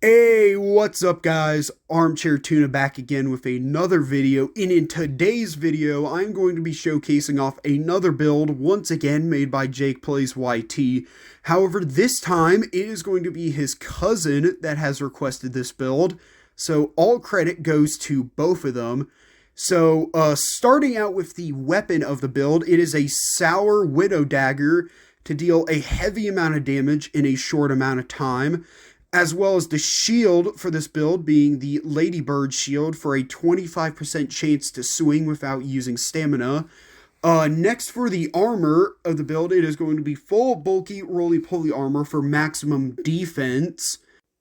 Hey, what's up guys? Armchair Tuna back again with another video, and in today's video I'm going to be showcasing off another build once again made by jakeplayzyts. However, this time it is going to be his cousin that has requested this build, so all credit goes to both of them. So starting out with the weapon of the build, it is a Sour Widow Dagger to deal a heavy amount of damage in a short amount of time, as well as the shield for this build being the Ladybird shield for a 25% chance to swing without using stamina. Next, for the armor of the build, it is going to be full bulky roly-poly armor for maximum defense.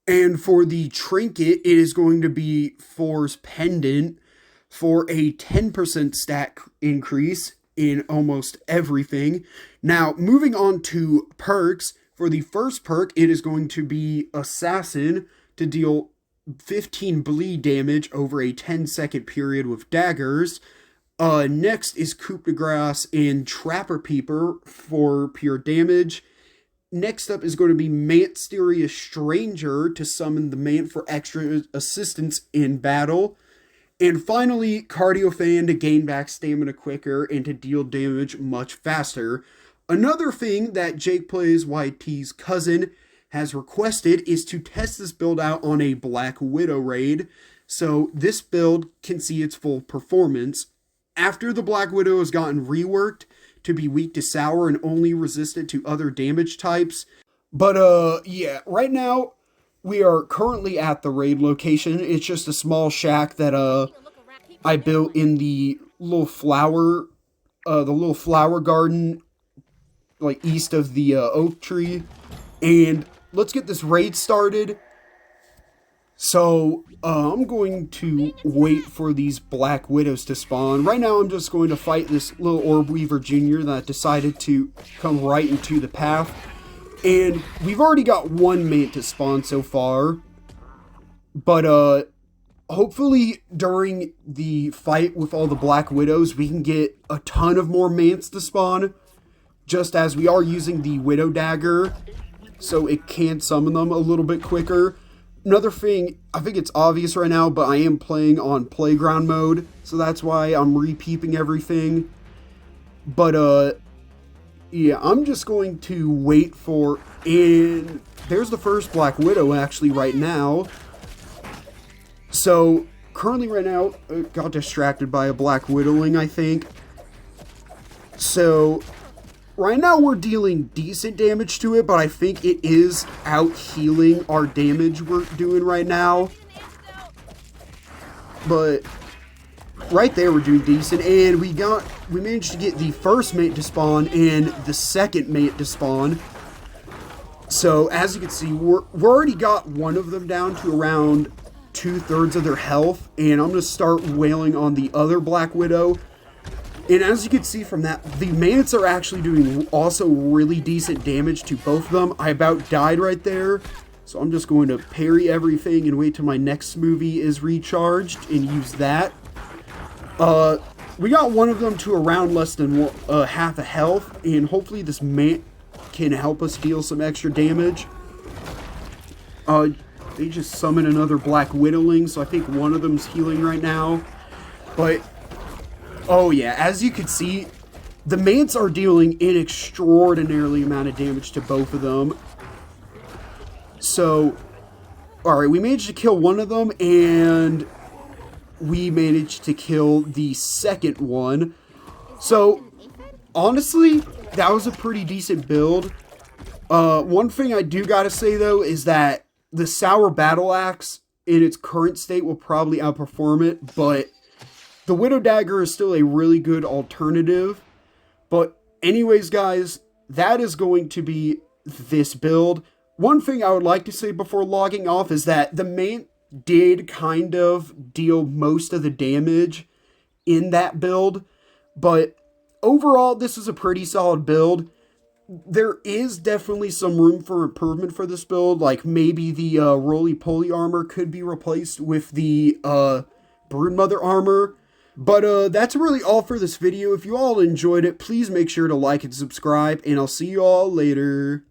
And for the trinket, it is going to be Force Pendant for a 10% stat increase in almost everything. Now, moving on to perks. For the first perk, it is going to be Assassin to deal 15 bleed damage over a 10-second period with daggers. Next is Coup de Grace and Trapper Peeper for pure damage. Next up is going to be Mysterious Stranger to summon the Mant for extra assistance in battle. And finally, Cardio Fan to gain back stamina quicker and to deal damage much faster. Another thing that jakeplayzyts' cousin has requested is to test this build out on a Black Widow raid, so this build can see its full performance. After the Black Widow has gotten reworked to be weak to sour and only resistant to other damage types. But yeah, right now we are currently at the raid location. It's just a small shack that I built in the little flower garden, like east of the oak tree. And let's get this raid started. So I'm going to wait for these Black Widows to spawn. Right now I'm just going to fight this little Orb Weaver Jr. that decided to come right into the path. And we've already got one mate to spawn so far. But hopefully during the fight with all the Black Widows we can get a ton of more mates to spawn, just as we are using the Widow Dagger, so it can summon them a little bit quicker. Another thing, I think it's obvious right now, but I am playing on playground mode, so that's why I'm repeeping everything. But yeah, I'm just going to wait for, and there's the first Black Widow actually right now. So currently right now, got distracted by a Black Widowing, I think. So right now we're dealing decent damage to it, but I think it is out healing our damage we're doing right now. But right there we're doing decent, and we managed to get the first mate to spawn and the second mate to spawn. So as you can see, we're already got one of them down to around 2/3 of their health, and I'm gonna start wailing on the other Black Widow. And as you can see from that, the mates are actually doing also really decent damage to both of them. I about died right there, so I'm just going to parry everything and wait till my next smoothie is recharged and use that. We got one of them to around less than half a health, and hopefully this mate can help us deal some extra damage. They just summoned another Black Widowling, so I think one of them's healing right now. But oh yeah, as you can see, the mates are dealing an extraordinarily amount of damage to both of them. So, alright, we managed to kill one of them, and we managed to kill the second one. So, honestly, that was a pretty decent build. One thing I do gotta say though is that the Sour Battle Axe in its current state will probably outperform it, but the Widow Dagger is still a really good alternative. But anyways, guys, that is going to be this build. One thing I would like to say before logging off is that the mate did kind of deal most of the damage in that build. But overall, this is a pretty solid build. There is definitely some room for improvement for this build. Like maybe the roly-poly armor could be replaced with the Broodmother armor. But that's really all for this video. If you all enjoyed it, please make sure to like and subscribe, and I'll see you all later.